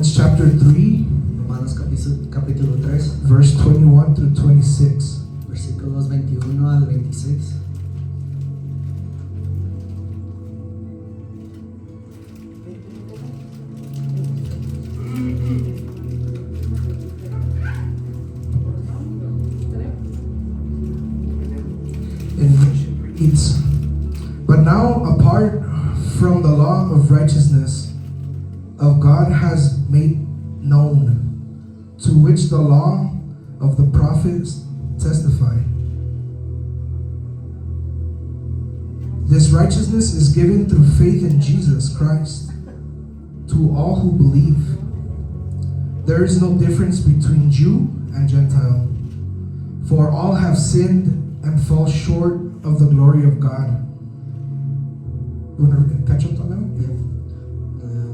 Romans chapter 3, Romanos capítulo 3, verse 21 through 26. versículos 21 al 26. And it reads, "But now, apart from the law of righteousness of God has made known, to which the law of the prophets testify. This righteousness is given through faith in Jesus Christ to all who believe. There is no difference between Jew and Gentile, for all have sinned and fall short of the glory of God." You want to catch up on that?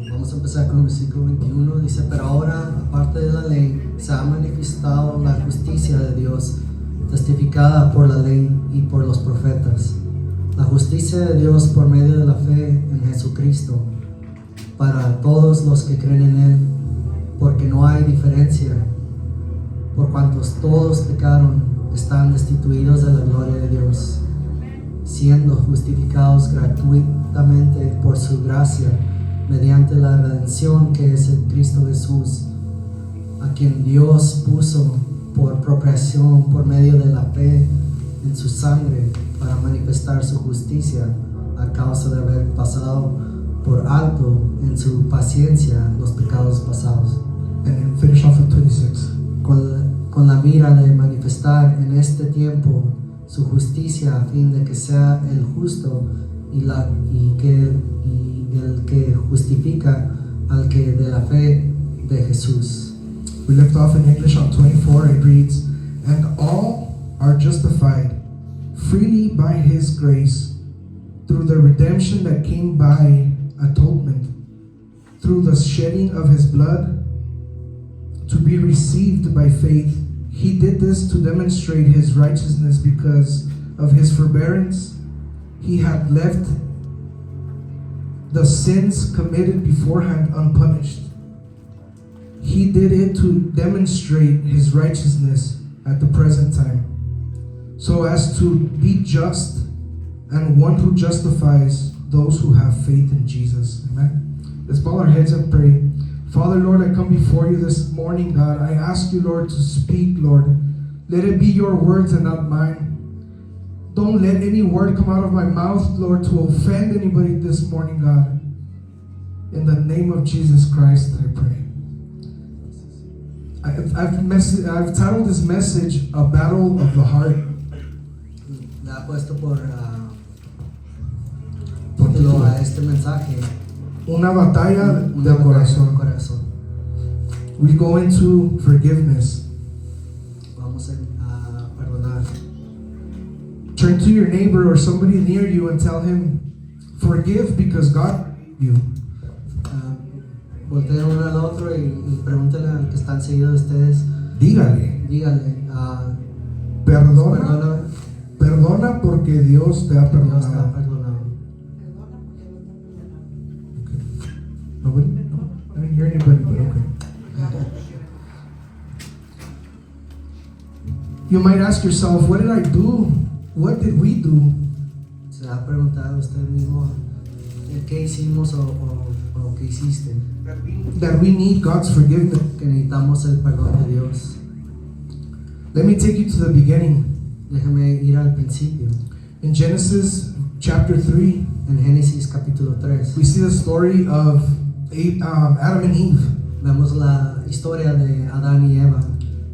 Vamos a empezar con el versículo 21. Dice: pero ahora, aparte de la ley, se ha manifestado la justicia de Dios, testificada por la ley y por los profetas. La justicia de Dios por medio de la fe en Jesucristo, para todos los que creen en Él, porque no hay diferencia, por cuantos todos pecaron, están destituidos de la gloria de Dios, siendo justificados gratuitamente por su gracia, mediante la redención que es en Cristo Jesús, a quien Dios puso por propiciación por medio de la fe en su sangre, para manifestar su justicia a causa de haber pasado por alto en su paciencia los pecados pasados. And then finish off at 26. Con la mira de manifestar en este tiempo su justicia, a fin de que sea el justo y el que justifica al que de la fe de Jesús. We left off in English on 24. It reads, "And all are justified freely by His grace, through the redemption that came by atonement, through the shedding of His blood, to be received by faith. He did this to demonstrate His righteousness, because of His forbearance He had left the sins committed beforehand unpunished. He did it to demonstrate His righteousness at the present time, so as to be just and one who justifies those who have faith in Jesus." Amen. Let's bow our heads and pray. Father, Lord, I come before you this morning, God. I ask you, Lord, to speak, Lord. Let it be your words and not mine. Don't let any word come out of my mouth, Lord, to offend anybody this morning, God. In the name of Jesus Christ, I pray. I've titled this message, "A Battle of the Heart." Le ha puesto por título a este mensaje: Una batalla Una del batalla del corazón. corazón. We go into forgiveness. Vamos a perdonar. Turn to your neighbor or somebody near you and tell him, "Forgive because God forgave you." Volteen uno al otro y pregúntenle al que está enseguida de ustedes. Dígale, Díganle: perdona, perdona porque Dios te ha Dios te ha perdonado. perdonado. Nobody? No? I didn't hear anybody, but okay. You might ask yourself, what did I do? What did we do? Se ha preguntado usted mismo qué hicimos o qué hiciste. That we need God's forgiveness. Que necesitamos el perdón de Dios. Let me take you to the beginning. Déjeme ir al principio. In Genesis chapter 3, En Génesis capítulo 3 we see the story of Adam and Eve. vemos la historia de Adán y Eva.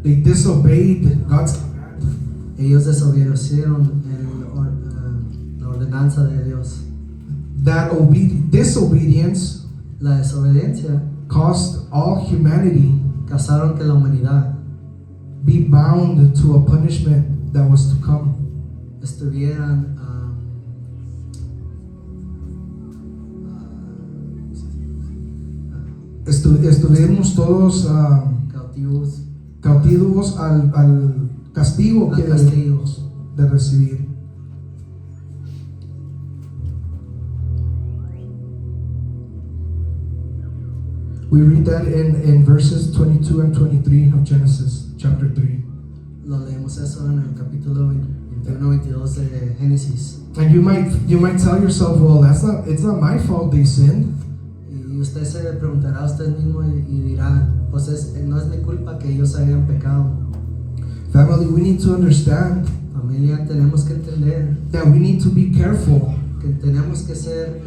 They disobeyed God's Ellos desobedecieron la ordenanza de Dios. that disobedience La desobediencia caused all humanity causaron que la humanidad be bound to a punishment that was to come. estuvieran Estuvimos todos cautivos cautivos al castigo al que castigo. debemos de recibir. We read that in verses 22 and 23 of Genesis chapter 3. Lo leemos eso en el capítulo 21-22 de Génesis. And you might tell yourself, well, it's not my fault they sinned. Y usted se preguntará a usted mismo y dirá, pues no es mi culpa que ellos hayan pecado. Family, we need to understand Familia, tenemos que entender that we need to be careful que tenemos que ser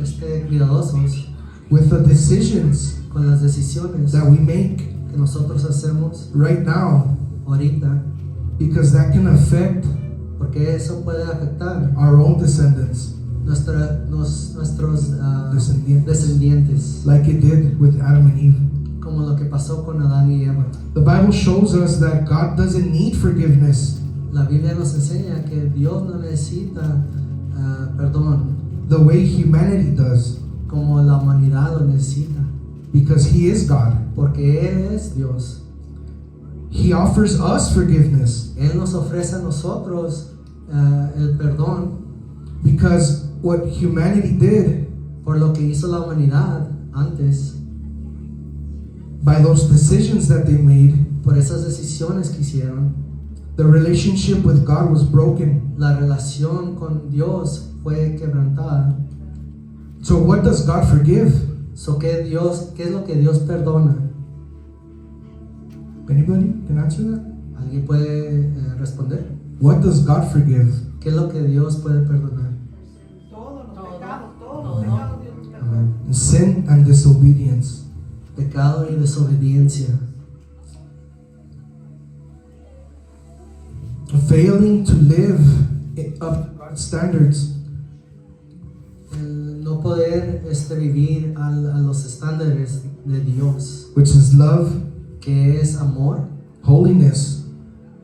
cuidadosos with the decisions con las decisiones that we make que nosotros hacemos right now, ahorita, because that can affect porque eso puede afectar our own descendants, nuestros descendientes, like it did with Adam and Eve. como lo que pasó con Adán y Eva. The Bible shows us that God doesn't need forgiveness La Biblia nos enseña que Dios no necesita perdón the way humanity does, como la humanidad lo necesita, because He is God. porque Él es Dios. He offers us forgiveness Él nos ofrece a nosotros el perdón because what humanity did por lo que hizo la humanidad antes, by those decisions that they made, por esas decisiones que hicieron. the relationship with God was broken. La relación con Dios fue quebrantada. So what does God forgive? So, ¿qué es lo que Dios perdona? Anybody can answer that? ¿Alguien puede responder? What does God forgive? ¿Qué es lo que Dios puede perdonar? Todos los pecados Dios nos perdona. Amén. Sin and disobedience. Pecado y desobediencia. Failing to live up to God's standards. El no poder vivir a los estándares de Dios, Which is love, que es amor, holiness,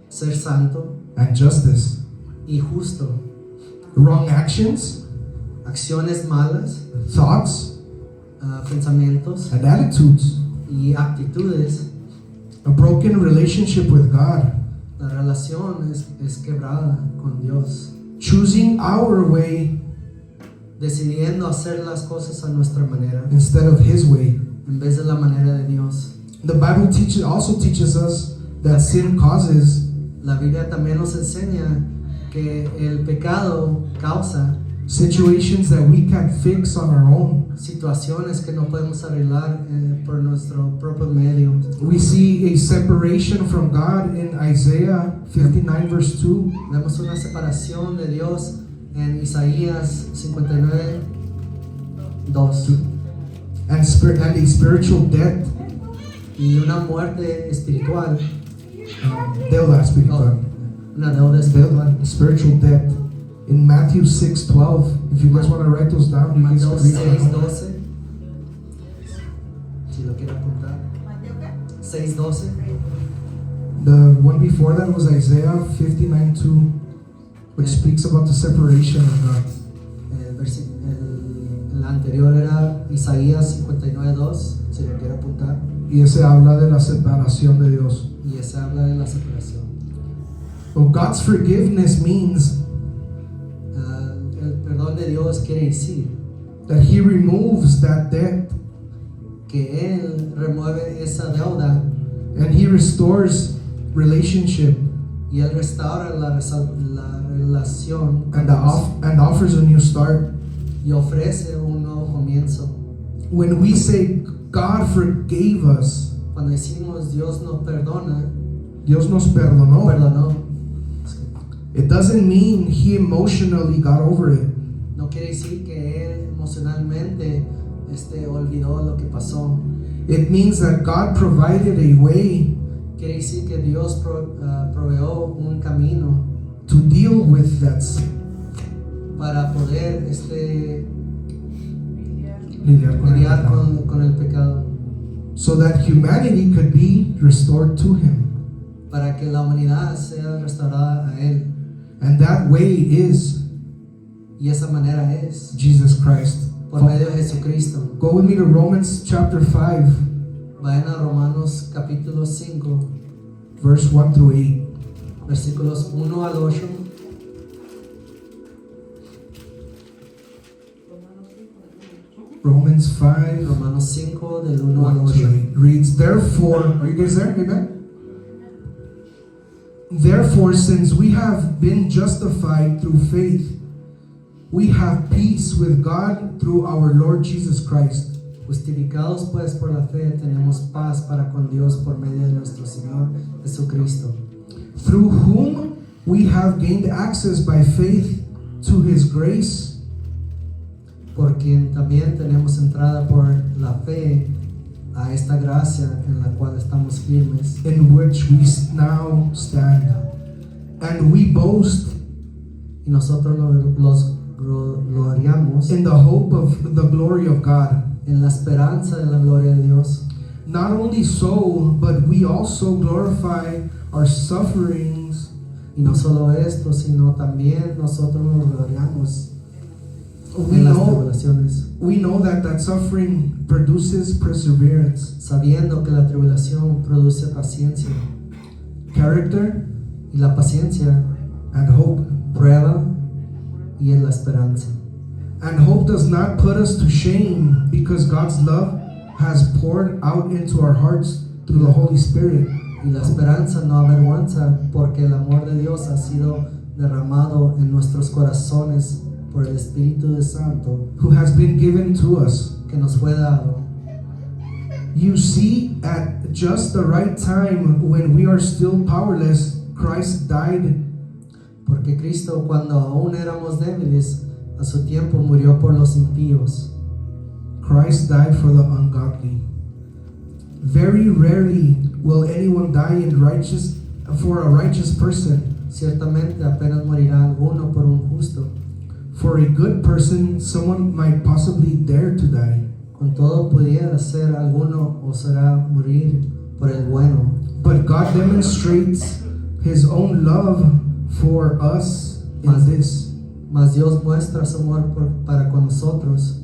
ser santo and justice. y justo. Wrong actions, Acciones malas, thoughts, pensamientos and attitudes. y actitudes. A broken relationship with God. La relación es quebrada con Dios. Choosing our way Decidiendo hacer las cosas a nuestra manera instead of His way. en vez de la manera de Dios. The Bible also teaches us that sin causes La Biblia también nos enseña que el pecado causa situations that we can't fix on our own. situaciones que no podemos arreglar por nuestro propio medio. We see a separation from God in Isaiah 59 verse 2. Vemos una separación de Dios en Isaías 59, 2 And a spiritual death. y una muerte espiritual, Deuda espiritual. una deuda espiritual. Deuda, spiritual debt. In Matthew 6:12. If you guys want to write those down, you guys Mateo can read them. 6:12, si lo quiere apuntar. ¿Mateo qué? 6:12. The one before that was Isaiah 59:2, which speaks about the separation of God. El anterior era Isaías 59:2, si lo quiere apuntar. Y ese habla de la separación de Dios. Y ese habla de la separación. Well, God's forgiveness means El perdón de Dios quiere decir that He removes that debt que Él remueve esa deuda and He restores relationship y Él restaura la relación con and, Dios and offers a new start. y ofrece un nuevo comienzo. When we say God forgave us, Cuando decimos Dios nos perdona, Dios nos perdonó, perdonó, it doesn't mean He emotionally got over it. no quiere decir que Él emocionalmente olvidó lo que pasó. It means that God provided a way Quiere decir que Dios proveó un camino to deal with that sin. para poder Lidiar con el lidiar pecado. con el pecado, So that humanity could be restored to Him. para que la humanidad sea restaurada a Él. And that way is Y esa manera es Jesus Christ. por medio de Jesucristo. Go with me to Romans chapter 5, Vayan a Romanos capítulo 5, verse 1 through 8. versículos 1 al 8. Romans 5, Romanos 5 del 1 al 1 to 8. 8 reads, Therefore, are you guys there? Amen? Therefore, since we have been justified through faith, we have peace with God through our Lord Jesus Christ. Justificados pues por la fe tenemos paz para con Dios por medio de nuestro Señor Jesucristo, Through whom we have gained access by faith to his grace, por quien también tenemos entrada por la fe a esta gracia en la cual estamos firmes, in which we now stand. And we boast y nosotros los gloriamos in the hope of the glory of God. en la esperanza de la gloria de Dios. Not only so, but we also glorify our sufferings, Y no solo esto, sino también nosotros nos gloriamos we en las know, tribulaciones, we know that suffering produces perseverance, sabiendo que la tribulación produce paciencia, character, y la paciencia and hope. prueba y es la esperanza. And hope does not put us to shame, because God's love has poured out into our hearts through the Holy Spirit, Y la esperanza no avergüenza, porque el amor de Dios ha sido derramado en nuestros corazones por el Espíritu de Santo who has been given to us. que nos fue dado. You see, at just the right time, when we are still powerless, Christ died. Porque Cristo, cuando aún éramos débiles, a su tiempo murió por los impíos. Christ died for the ungodly. Very rarely will anyone die for a righteous person. Ciertamente apenas morirá alguno por un justo. For a good person, someone might possibly dare to die. Con todo pudiera ser alguno osará morir por el bueno. But God demonstrates his own love for us in this. Mas Dios muestra su amor para con nosotros,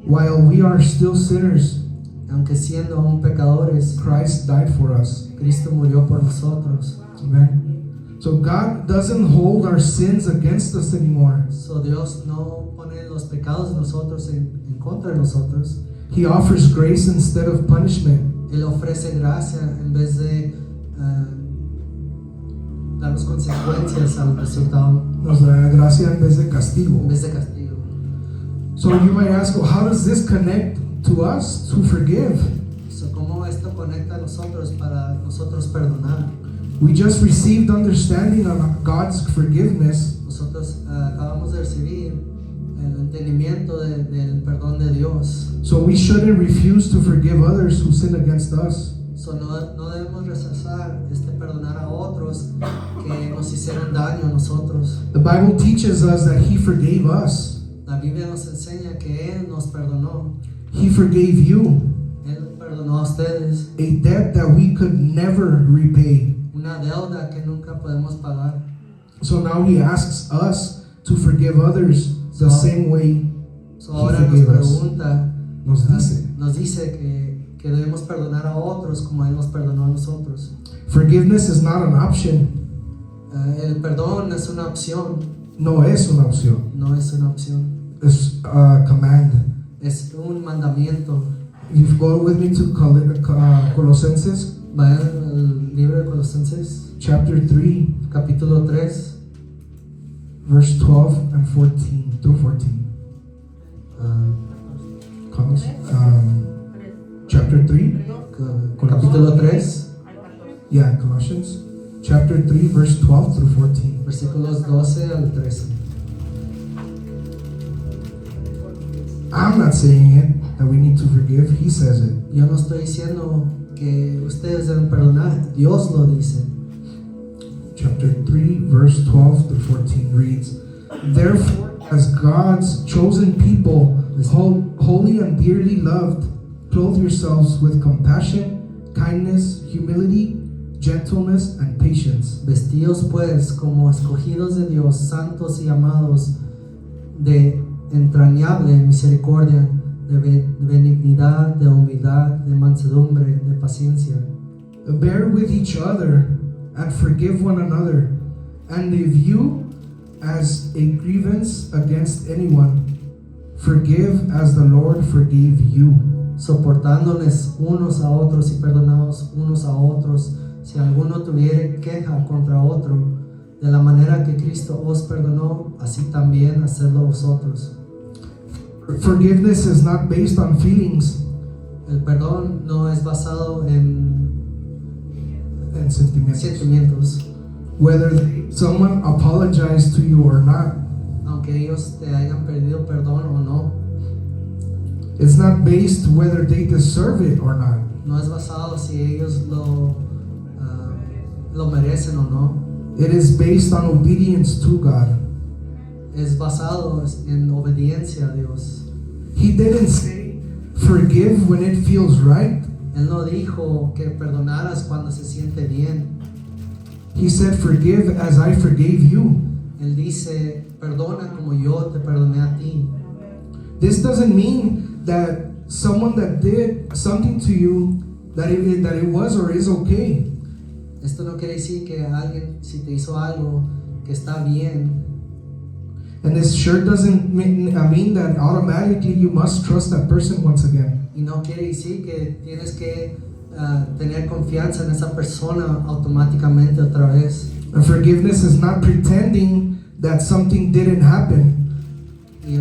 While we are still sinners, aunque siendo aún pecadores, Christ died for us. Cristo murió por nosotros. Amen. So God doesn't hold our sins against us anymore. So Dios no pone los pecados de nosotros en contra de nosotros. He offers grace instead of punishment. Él ofrece gracia en vez de darnos consecuencias al resultado, Nos da gracia en vez de castigo. en vez de castigo. So you might ask, well, how does this connect to us to forgive? So, ¿cómo esto conecta a nosotros para nosotros perdonar? We just received understanding of God's forgiveness, Nosotros acabamos de recibir el entendimiento del perdón de Dios. so we shouldn't refuse to forgive others who sin against us. So, no debemos rechazar perdonar a otros que nos hicieron daño a nosotros. The Bible teaches us that He forgave us. La Biblia nos enseña que Él nos perdonó. He forgave you Él perdonó a ustedes a debt that we could never repay. una deuda que nunca podemos pagar. So now He asks us to forgive others the same way So, He ahora nos forgave us. pregunta, Nos dice. nos dice que debemos perdonar a otros como Él nos perdonó a nosotros. Forgiveness is not an option. El perdón es una opción, No es una opción. no es una opción, It's a command. es un mandamiento. You go with me to Colosenses Vayan al libro de Colosenses, chapter 3, capítulo 3, verse 12 and 14 through 14. Chapter 3? capítulo 3, Yeah, Colossians. Chapter 3, verse 12 through 14. versículos 12 al 13. I'm not saying it, that we need to forgive. He says it. Yo no estoy diciendo que ustedes deben perdonar, Dios lo dice. Chapter 3, verse 12 through 14 reads, Therefore, as God's chosen people, holy and dearly loved, clothe yourselves with compassion, kindness, humility, gentleness, and patience. Vestidos pues como escogidos de Dios, santos y amados, de entrañable misericordia, de benignidad, de humildad, de mansedumbre, de paciencia. Bear with each other and forgive one another. And if you, as a grievance against anyone, Forgive as the Lord forgave you. soportándoles unos a otros y perdonados unos a otros, si alguno tuviere queja contra otro, de la manera que Cristo os perdonó, así también hacedlo vosotros. Forgiveness is not based on feelings El perdón no es basado en and sentiments. sentimientos, Whether someone apologized to you or not, aunque ellos te hayan pedido perdón o no. it's not based whether they deserve it or not. No es basado si ellos lo merecen o no. It is based on obedience to God. Es basado en obediencia a Dios. He didn't say forgive when it feels right. Él no dijo que perdonaras cuando se siente bien. He said forgive as I forgave you. Él dice, perdona como yo te perdoné a ti. This doesn't mean that someone that did something to you that it was or is okay. Esto no quiere decir que alguien, si te hizo algo que está bien, And this sure doesn't mean that automatically you must trust that person once again. y no quiere decir que tienes que tener confianza en esa persona automáticamente otra vez. And forgiveness is not pretending that something didn't happen. Y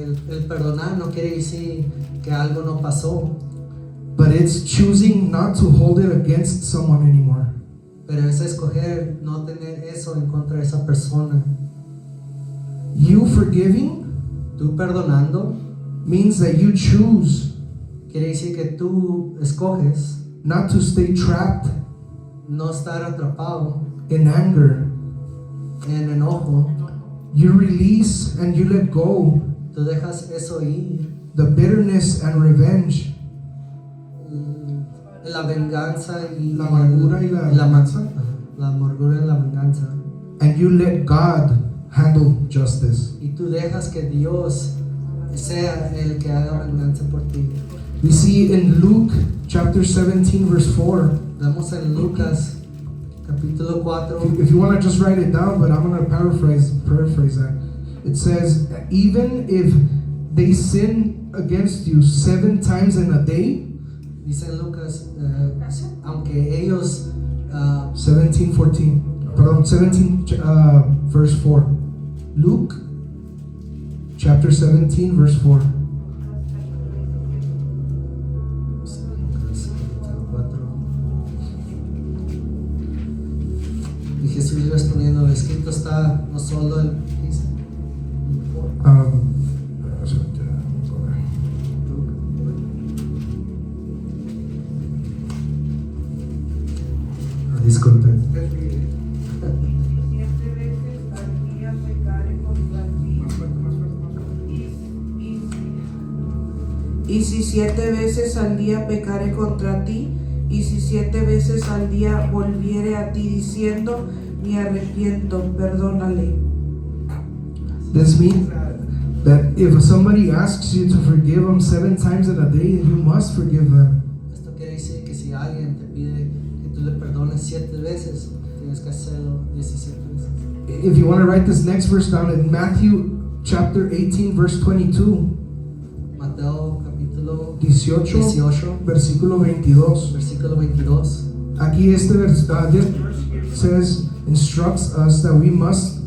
el perdonar no quiere decir que algo no pasó, But it's choosing not to hold it against someone anymore. pero es escoger no tener eso en contra de esa persona. You forgiving Tú perdonando means that you choose quiere decir que tú escoges not to stay trapped no estar atrapado in anger. en enojo. You release and you let go Tú dejas eso ir, the bitterness and revenge, la venganza y la amargura y la venganza, la amargura y la venganza, and you let God handle justice. y tú dejas que Dios sea el que haga venganza por ti. We see in Luke chapter 17 verse 4. Vemos en Lucas capítulo 4, If you want to just write it down, but I'm going to paraphrase that. It says, even if they sin against you 7 times in a day, dice en Lucas, aunque ellos 17 verse 4. Luke chapter 17 verse 4. Y Jesús respondiendo, escrito está, no solo el Disculpe. 7 veces al día pecaré contra ti. Y si 7 veces al día pecaré contra ti, y si 7 veces al día volviere a ti diciendo, me arrepiento, perdónale. This means that if somebody asks you to forgive them 7 times in a day, you must forgive them. Esto quiere decir que si alguien te pide que tú le perdones 7 veces, tienes que hacerlo 17 veces. If you want to write this next verse down, in Matthew chapter 18 verse 22, Mateo capítulo 18 18, versículo 22. versículo 22. Aquí this verse says, instructs us that we must,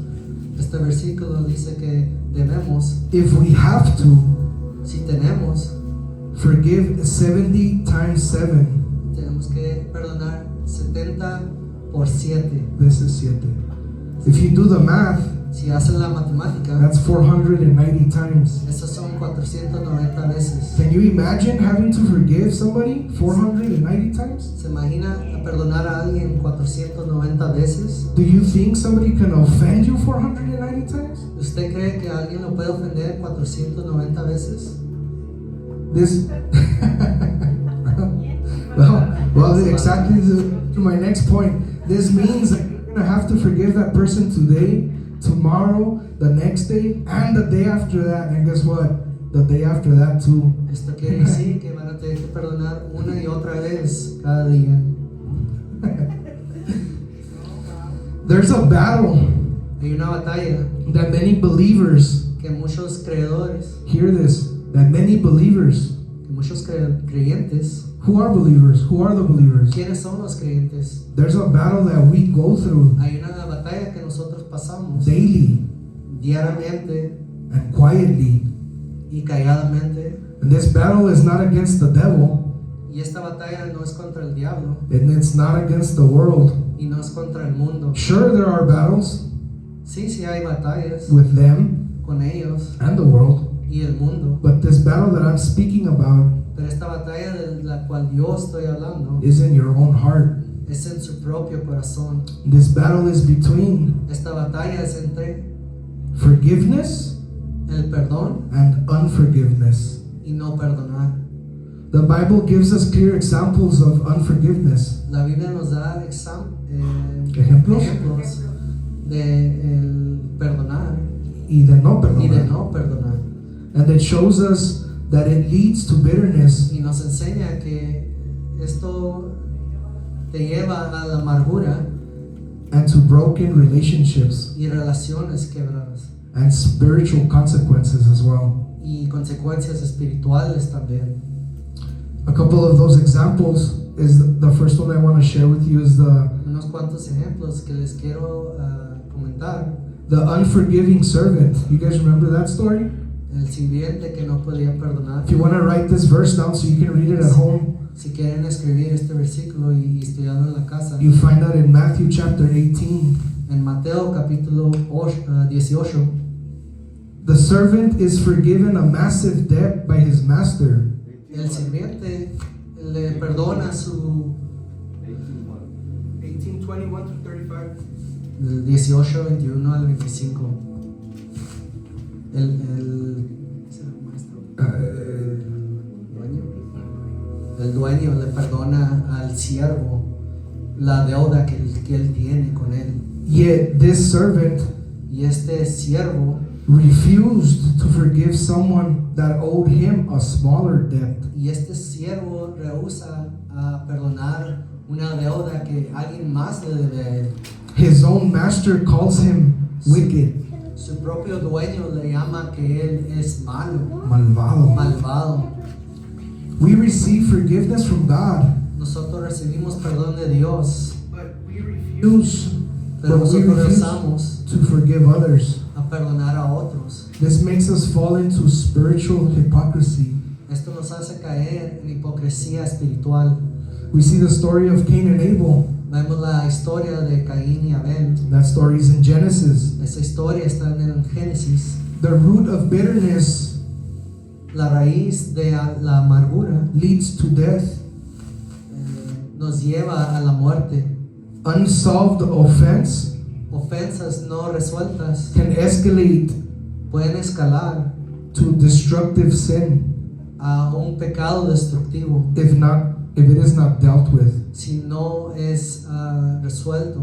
Este versículo dice que debemos, if we have to, si tenemos, forgive 70 times 7. tenemos que perdonar 70 por 7. Veces 7. If you do the math, Si hacen la matemática, that's 490 times. esas son 490 veces. Can you imagine having to forgive somebody 490 times? ¿Se imagina perdonar a alguien 490 veces? Do you think somebody can offend you 490 times? ¿Usted cree que alguien lo puede ofender 490 veces? This well, exactly to my next point. This means that you're gonna have to forgive that person today, tomorrow, the next day, and the day after that. And guess what? The day after that too. Esto quiere decir que van a tener que perdonar una y otra vez cada día. There's a battle Hay una batalla that many believers que que muchos creedores, hear this, that many believers, que muchos creyentes, who are believers? Who are the believers? ¿quiénes son los creyentes? There's a battle that we go through Hay una batalla que nosotros pasamos daily diariamente and quietly. y calladamente. And this battle is not against the devil, Y esta batalla no es contra el diablo and it's not against the world. y no es contra el mundo. Sure, there are battles Sí, sí hay batallas with them con ellos and the world, y el mundo, but this battle that I'm speaking about pero esta batalla de la cual yo estoy hablando is in your own heart. es en su propio corazón. This battle is between Esta batalla es entre forgiveness el perdón and unforgiveness. y no perdonar. The Bible gives us clear examples of unforgiveness. La Biblia nos da ¿Ejemplos? ejemplos de el perdonar Y de no y de perdonar. no perdonar. And it shows us that it leads to bitterness Y nos enseña que esto te lleva a la amargura and to broken relationships y relaciones quebradas and spiritual consequences as well. y consecuencias espirituales también. A couple of those examples is the first one I want to share with you is the Unos cuantos ejemplos que les quiero comentar. unforgiving servant. You guys remember that story? El sirviente que no podía perdonar. If you want to write this verse down so you can read it at home, Si quieren escribir este versículo y estudiarlo en la casa, you find that in Matthew chapter 18. en Mateo capítulo 18, The servant is forgiven a massive debt by his master. el sirviente le perdona su 18:21 through 35. del 18, 21 al 25. El dueño. El dueño le perdona al siervo la deuda que él tiene con él. Yet this servant Y este siervo refused to forgive someone that owed him a smaller debt. y este siervo rehúsa a perdonar una deuda que alguien más le debe a él. His own master calls him wicked, Su propio dueño le llama que él es malo, malvado. malvado. We receive forgiveness from God, Nosotros recibimos perdón de Dios, but we refuse pero nosotros rehusamos to forgive others. a perdonar a otros. This makes us fall into spiritual hypocrisy. Esto nos hace caer en hipocresía espiritual. We see the story of Cain and Abel. Vemos la historia de Caín y Abel. That story is in Genesis. Esa historia está en el Génesis. The root of bitterness La raíz de la amargura leads to death. nos lleva a la muerte. Unsolved offense Ofensas no resueltas can escalate pueden escalar to destructive sin a un pecado destructivo if it is not dealt with. si no es resuelto.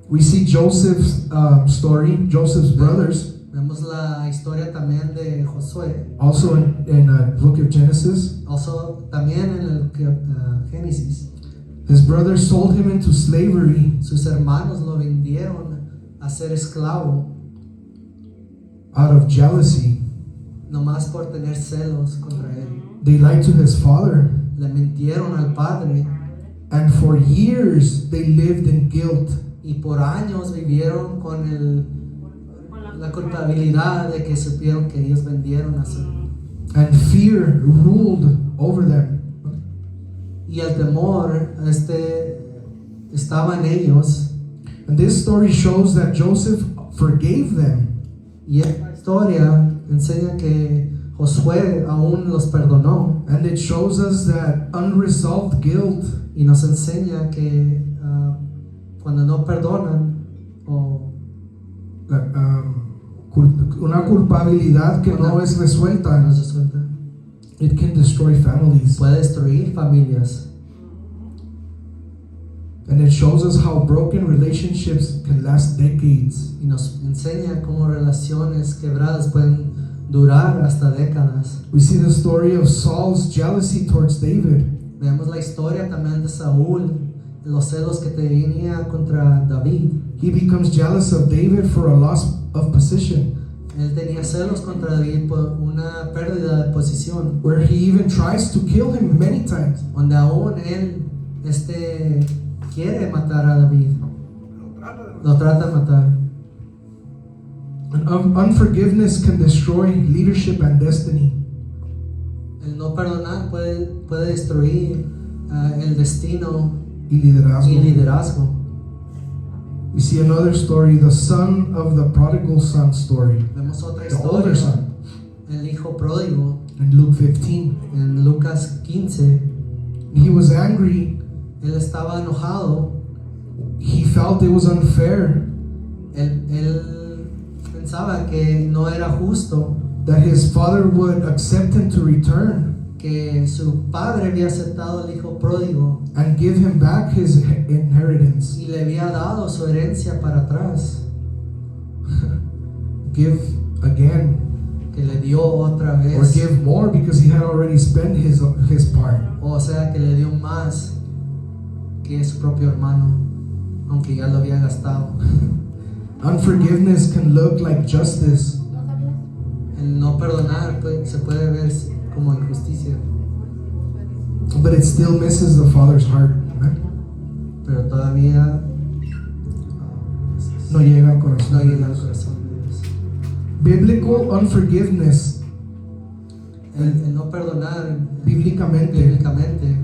We see Joseph's story, Joseph's brothers, Vemos la historia también de Josué, also in book of Genesis. also también en el Génesis. His brothers sold him into slavery Sus hermanos lo vendieron a ser esclavo, out of jealousy. nomás por tener celos contra él. They lied to his father, Le mintieron al padre and for years they lived in guilt. y por años vivieron con la culpabilidad de que supieron que ellos vendieron a su... And fear ruled over them. Y el temor estaba en ellos. And this story shows that Joseph forgave them. Y esta historia enseña que Josué aún los perdonó. And it shows us that unresolved guilt Y nos enseña que cuando no perdonan o una culpabilidad que no es resuelta, no se suelta, it can destroy families. puede destruir familias. And it shows us how broken relationships can last decades. Y nos enseña cómo relaciones quebradas pueden durar hasta décadas. We see the story of Saul's jealousy towards David. Vemos la historia también de Saúl, los celos que tenía contra David. He becomes jealous of David for a loss of position. él tenía celos contra David por una pérdida de posición, where he even tries to kill him many times. donde aún él quiere matar a David, lo trata de matar. And unforgiveness can destroy leadership and destiny. El no perdonar puede destruir el destino Y liderazgo. y liderazgo. We see another story, the son of the prodigal son story, Vemos otra the older historia, son, el hijo pródigo, in Luke 15. en Lucas 15. He was angry. Él estaba enojado, He felt it was unfair él pensaba que no era justo that his father would accept him to return que su padre había aceptado al hijo pródigo and give him back his inheritance. y le había dado su herencia para atrás, Give again, que le dio otra or vez, give more because he had already spent his part. o sea que le dio más que su propio hermano, aunque ya lo había gastado. Unforgiveness can look like justice, El no perdonar se puede ver como injusticia, but it still misses the father's heart. Right? pero todavía No llega al corazón. no llega al corazón de Dios. Biblical unforgiveness, El no perdonar bíblicamente, bíblicamente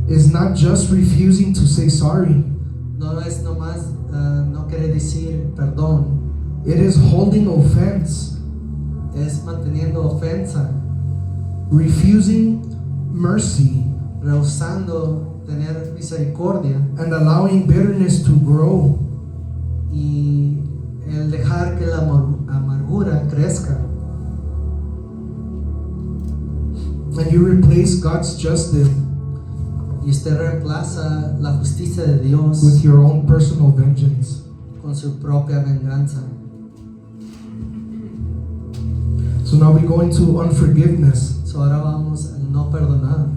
is not just refusing to say sorry. no es nomás no quiere decir perdón, It is holding offense, es manteniendo ofensa, refusing mercy, rehusando tener misericordia and allowing bitterness to grow. y el dejar que la amargura crezca. And you replace God's justice Y usted reemplaza la justicia de Dios with your own personal vengeance. con su propia venganza. So now we go into unforgiveness. So ahora vamos al no perdonar.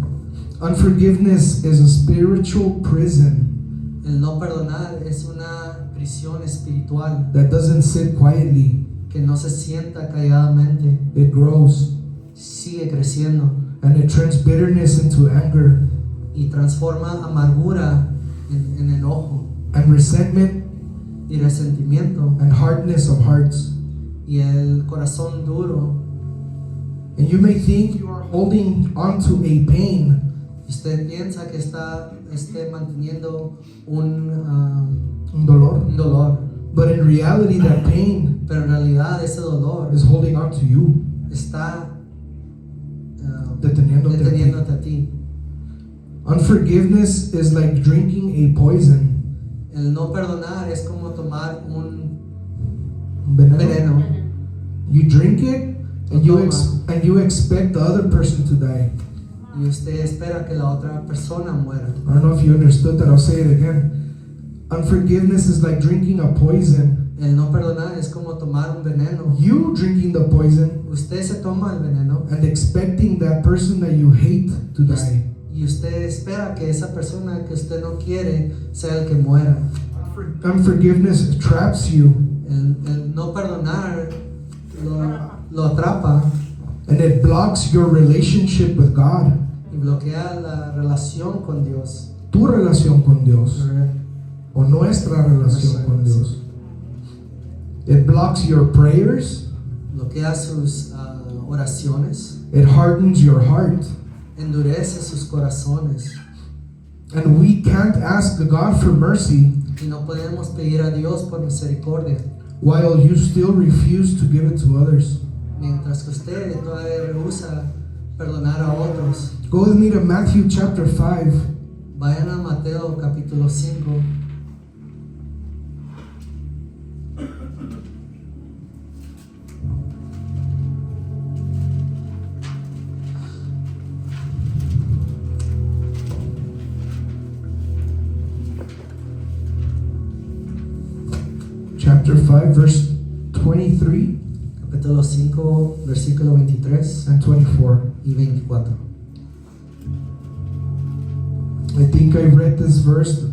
Unforgiveness is a spiritual prison El no perdonar es una prisión espiritual that doesn't sit quietly. que no se sienta calladamente, It grows, sigue creciendo and it turns bitterness into anger, y transforma amargura en enojo and resentment y resentimiento and hardness of hearts. y el corazón duro. And you may think you are holding on to a pain, Y usted piensa que está manteniendo un dolor, dolor, but in reality that pain pero en realidad ese dolor is holding on to you, está deteniéndote a ti. deteniéndote a ti. Unforgiveness is like drinking a poison, El no perdonar es como tomar un veneno. veneno. You drink it and you expect the other person to die. Y usted espera que la otra persona muera. I don't know if you understood that. I'll say it again. Unforgiveness is like drinking a poison. El no perdonar es como tomar un veneno. You drinking the poison Usted se toma el veneno and expecting that person that you hate to die. y usted espera que esa persona que usted no quiere sea el que muera. Unforgiveness traps you El no perdonar lo atrapa and it blocks your relationship with God, y bloquea la relación con Dios. tu relación con Dios, o nuestra relación con Dios. It blocks your prayers, Bloquea sus oraciones, it hardens your heart, endurece sus corazones and we can't ask God for mercy y no podemos pedir a Dios por misericordia while you still refuse to give it to others. mientras que usted todavía rehúsa perdonar a otros. Go with me to Matthew chapter 5. Vayan a Mateo capítulo 5. Chapter 5, verse 23 Capítulo 5, versículo 23 and 24. y 24. I think I read this verse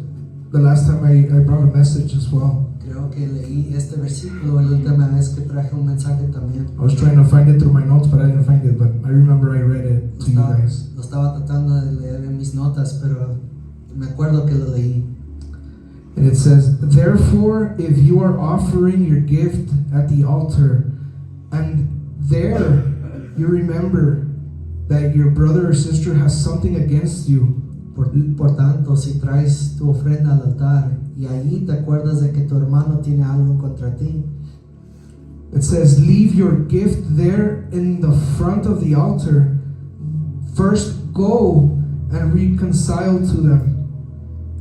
the last time I brought a message as well. Creo Creo que leí este versículo la última vez que traje un mensaje también. I was trying to find it through my notes, but I didn't find it. But I remember I read it to you guys. Lo estaba tratando de leer en mis notas, pero me acuerdo que lo leí. And it says, "Therefore, if you are offering your gift at the altar, and there you remember that your brother or sister has something against you, Por tanto, si traes tu ofrenda al altar y allí te acuerdas de que tu hermano tiene algo contra ti, it says, leave your gift there in the front of the altar. First go and reconcile to them.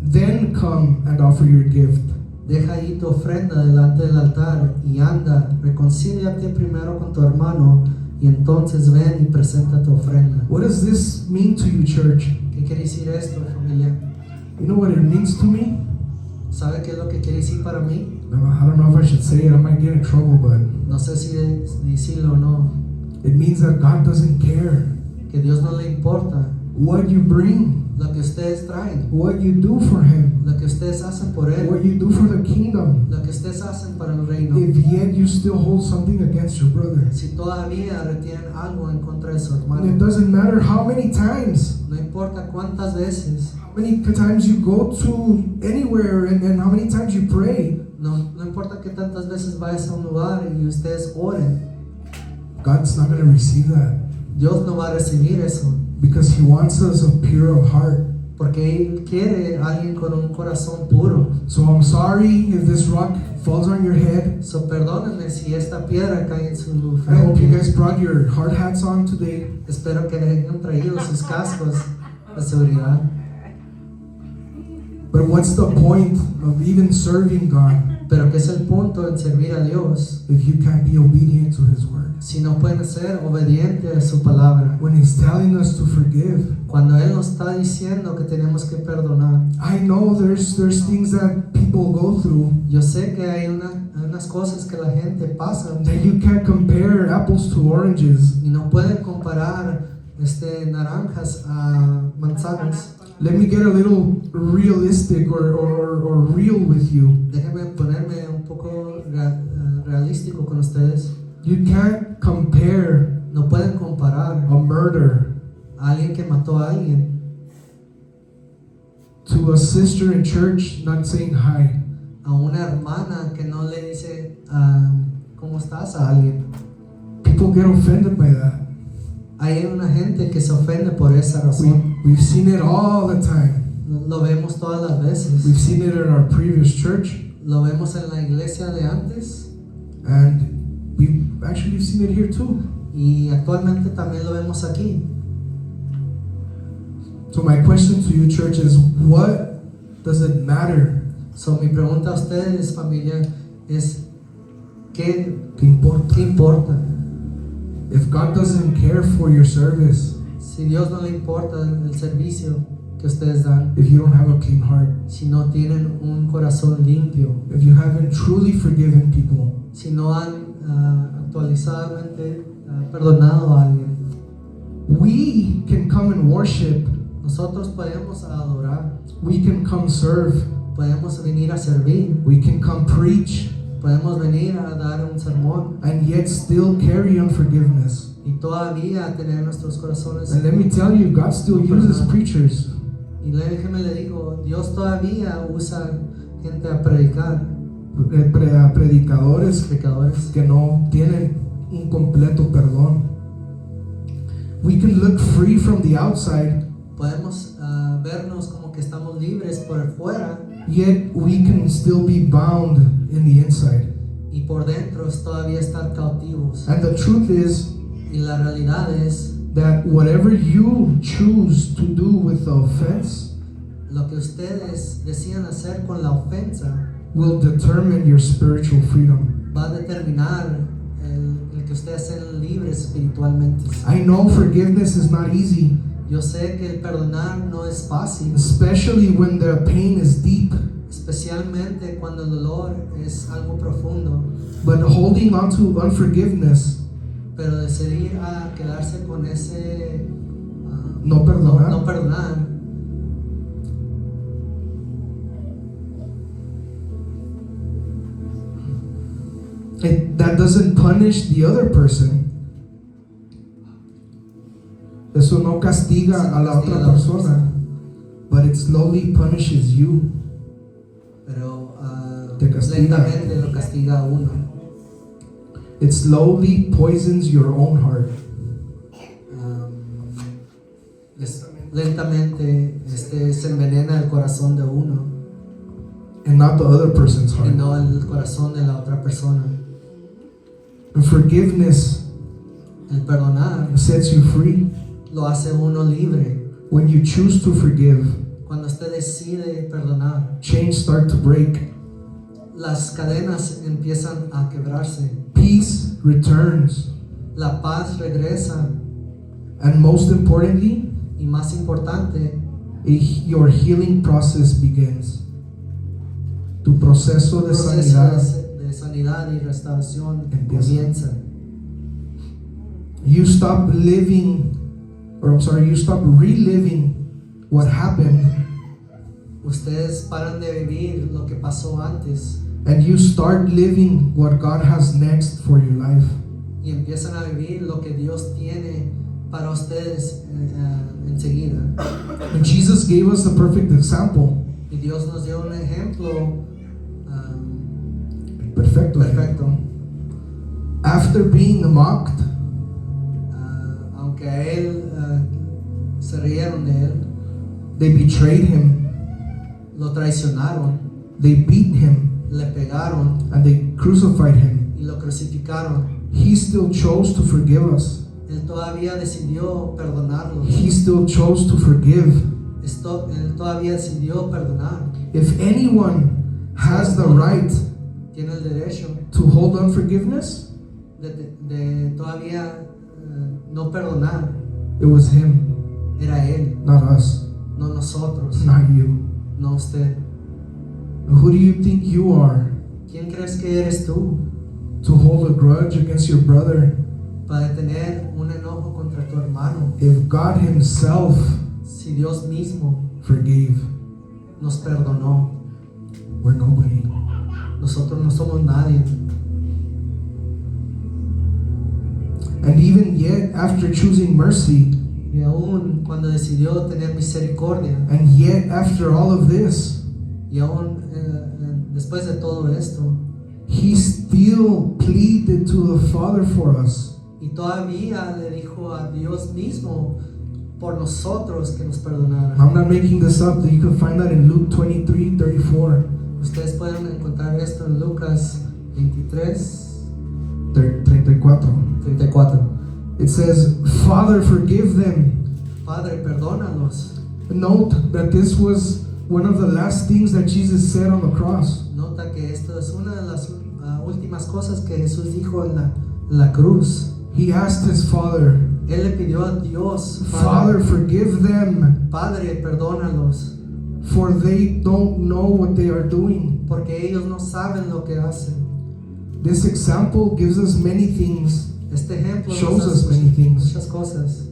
Then come and offer your gift." deja ahí tu ofrenda delante del altar y anda, reconcíliate primero con tu hermano y entonces ven y presenta tu ofrenda. What does this mean to you, church? ¿Qué quiere decir esto, familia? You know what it means to me? ¿Sabe qué es lo que quiere decir para mí? I don't know if I should say it. I might get in trouble, but No sé si decirlo o no. it means that God doesn't care Que Dios no le importa what you bring, lo que ustedes traen, what you do for Him, lo que ustedes hacen por Él, what you do for the kingdom, lo que ustedes hacen para el reino. if yet you still hold something against your brother. Si todavía retienen algo en contra de su And it hermano, doesn't matter how many times, no importa cuántas veces, how many times you go to anywhere and how many times you pray, no importa que tantas veces vayas a un lugar y ustedes oren, God's not going to receive that Dios no va a recibir eso, because He wants us of pure of heart. porque Él quiere a alguien con un corazón puro. So I'm sorry if this rock falls on your head. So perdónenme si esta piedra cae en su I hope you frente. guys brought your hard hats on today. Espero que hayan traído sus cascos de seguridad. But what's the point of even serving God Pero ¿qué es el punto en servir a Dios if you can't be obedient to His word? si no pueden ser obedientes a su palabra? When He's telling us to forgive, Cuando Él nos está diciendo que tenemos que perdonar. I know there's things that people go through Yo sé que hay unas cosas que la gente pasa that you can't compare apples to oranges. y no pueden comparar naranjas a manzanas. Let me get a little realistic or real with you. Déjenme ponerme un poco realístico con ustedes. You can't compare No pueden comparar a murder a alguien que mató a alguien to a sister in church not saying hi. a una hermana que no le dice ¿cómo estás? A alguien. People get offended by that. Hay una gente que se ofende por esa razón. We've seen it all the time. Lo vemos todas las veces. We've seen it in our previous church, Lo vemos en la iglesia de antes and we've actually seen it here too. y actualmente también lo vemos aquí. So my question to you, church, is what does it matter? So, mi pregunta a ustedes, familia, es ¿qué ¿Qué importa? importa? If God doesn't care for your service, Si Dios no le importa el servicio que ustedes dan, if you don't have a clean heart, si no tienen un corazón limpio, if you haven't truly forgiven people, si no han actualizadamente perdonado a alguien, we can come and worship, nosotros podemos adorar, we can come serve, podemos venir a servir, we can come preach, podemos venir a dar un sermón and yet still carry unforgiveness. y todavía tener nuestros corazones. And let me tell you, God still uses preachers. Y déjeme le digo, Dios todavía usa gente a predicar, A predicadores predicadores. que no tienen un completo perdón. We can look free from the outside, Podemos vernos como que estamos libres por fuera yet we can still be bound in the inside. y por dentro todavía estar cautivos. And the truth is Y la realidad es, that whatever you choose to do with the offense lo que ustedes decían hacer con la ofensa will determine your spiritual freedom. va a determinar el que ustedes sean libres espiritualmente. I know forgiveness is not easy, Yo sé que el perdonar no es fácil, especially when the pain is deep. especialmente cuando el dolor es algo profundo. But holding on to unforgiveness, Pero decidir a quedarse con ese no perdonar, no perdonar, that doesn't punish the other person. Eso no castiga a la otra persona, but it slowly punishes you. Pero Te castiga. lentamente lo castiga a uno. It slowly poisons your own heart. Lentamente se envenena el corazón de uno And not the other person's y heart. no el corazón de la otra persona. And forgiveness El perdonar sets you free. lo hace uno libre. When you choose to forgive, Cuando usted decide perdonar, chains start to break. las cadenas empiezan a quebrarse, Peace returns. la paz regresa And most importantly, y más importante, your healing process begins. Tu proceso de proceso sanidad. de sanidad y restauración Empieza. comienza. You stop you stop reliving what happened, Ustedes paran de vivir lo que pasó antes and you start living what God has next for your life. y empiezan a vivir lo que Dios tiene para ustedes enseguida. And Jesus gave us the perfect example. Y Dios nos dio un ejemplo Perfecto. perfecto. After being mocked, Aunque a él se rieron de él, they betrayed him, lo traicionaron, they beat him, le pegaron and they crucified him. y lo crucificaron. He still chose to forgive us. Él todavía decidió perdonarlos. He still chose to forgive. Él todavía decidió perdonar. If anyone has the right Tiene el derecho to hold unforgiveness, de todavía no perdonar. it was him, Era él, not us, no nosotros, not you. no usted. Who do you think you are ¿Quién crees que eres tú to hold a grudge against your brother para tener un enojo contra tu hermano? if God Himself Si Dios mismo forgave? nos perdonó, We're nobody. nosotros no somos nadie. And even yet, after choosing mercy, Y aún cuando decidió tener misericordia, and yet after all of this, y aún después de todo esto, He still pleaded to the Father for us. y todavía le dijo a Dios mismo por nosotros que nos perdonara. I'm not making this up. You can find that in Luke 23:34, Ustedes pueden encontrar esto en Lucas 23, 34. 34. It says, "Father, forgive them." Padre, perdónalos. Note that this was one of the last things that Jesus said on the cross. Nota que esto es una de las últimas cosas que Jesús dijo en la cruz. He asked his Father, Él le pidió a Dios, "Father, forgive them, Padre, perdónalos, for they don't know what they are doing." porque ellos no saben lo que hacen. This example gives us many things, Este ejemplo shows nos us hace many things, muchas cosas,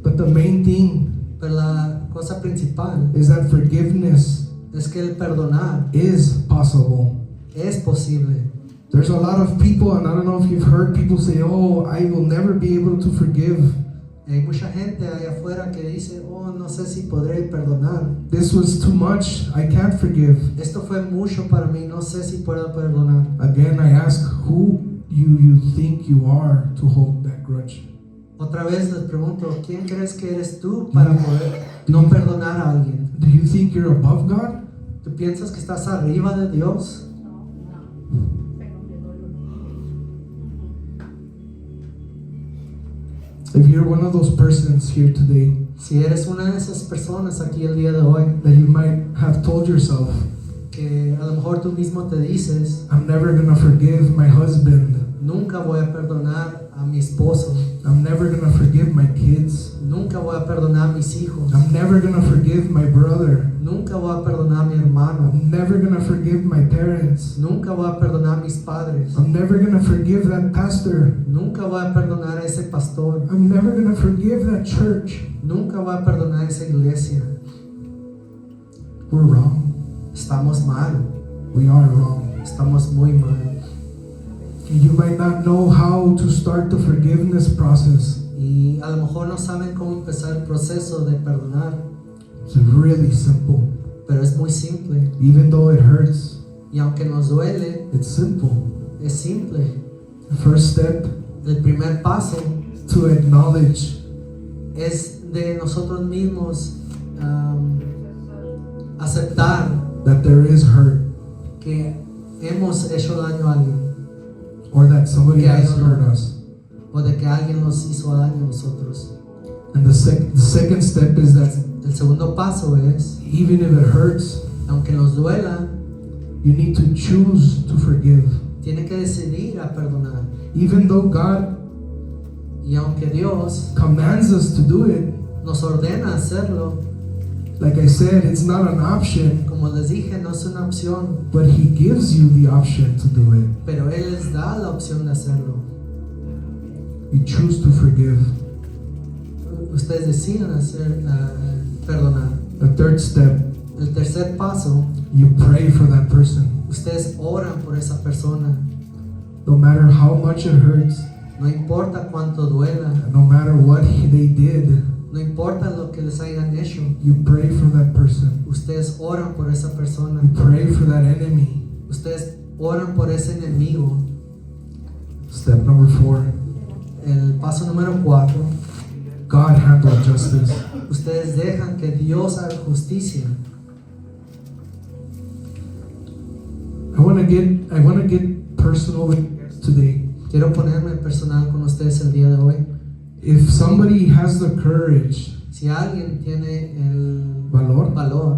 but the main thing pero la cosa principal is that forgiveness es que el perdonar is possible. es posible. There's a lot of people, and I don't know if you've heard people say, "Oh, I will never be able to forgive. Hay mucha gente allá afuera que dice, oh, no sé si podré perdonar. This was too much. I can't forgive." Esto fue mucho para mí, no sé si puedo perdonar. Again, I ask, who you think you are to hold that grudge? Otra vez les pregunto, ¿quién crees que eres tú para poder no perdonar a alguien? Do you think you're above God? ¿Tú piensas que estás arriba de Dios? If you're one of those persons here today Si eres una de esas personas aquí el día de hoy, that you might have told yourself, que a lo mejor tú mismo te dices, "I'm never gonna forgive my husband. nunca voy a perdonar a mi esposo, I'm never gonna forgive my kids. nunca voy a perdonar a mis hijos, I'm never gonna forgive my brother. nunca voy a perdonar a mi hermano, I'm never gonna forgive my parents. nunca voy a perdonar a mis padres, I'm never gonna forgive that pastor. nunca voy a perdonar a ese pastor, I'm never gonna forgive that church." nunca voy a perdonar a esa iglesia. We're wrong. Estamos mal, We are wrong. estamos muy mal. And you might not know how to start the forgiveness process. y a lo mejor no saben cómo empezar el proceso de perdonar, It's really simple. pero es muy simple. Even though it hurts, Y aunque nos duele, it's simple. es simple. The first step El primer paso to acknowledge es de nosotros mismos aceptar that there is hurt que hemos hecho daño a alguien or that somebody Que hay has dolor. hurt us. o de que alguien nos hizo daño a nosotros. And the second step is that El segundo paso es, even if it hurts, aunque nos duela, you need to choose to forgive. tiene que decidir a perdonar. Even though God Y aunque Dios commands us to do it, nos ordena hacerlo, like I said, it's not an option, como les dije, no es una opción, but He gives you the option to do it. pero Él les da la opción de hacerlo. You choose to forgive. Ustedes deciden perdonar. The third step, El tercer paso, you pray for that person. ustedes oran por esa persona. No matter how much it hurts, No importa cuánto duela, no matter what they did, no importa lo que les hayan hecho, you pray for that person. ustedes oran por esa persona. You pray for that enemy. Ustedes oran por ese enemigo. Step number 4, El paso número 4, God handled justice. ustedes dejan que Dios haga justicia. I want to get personal with you guys today. Quiero ponerme personal con ustedes el día de hoy. If somebody has the courage, Si alguien tiene el valor, valor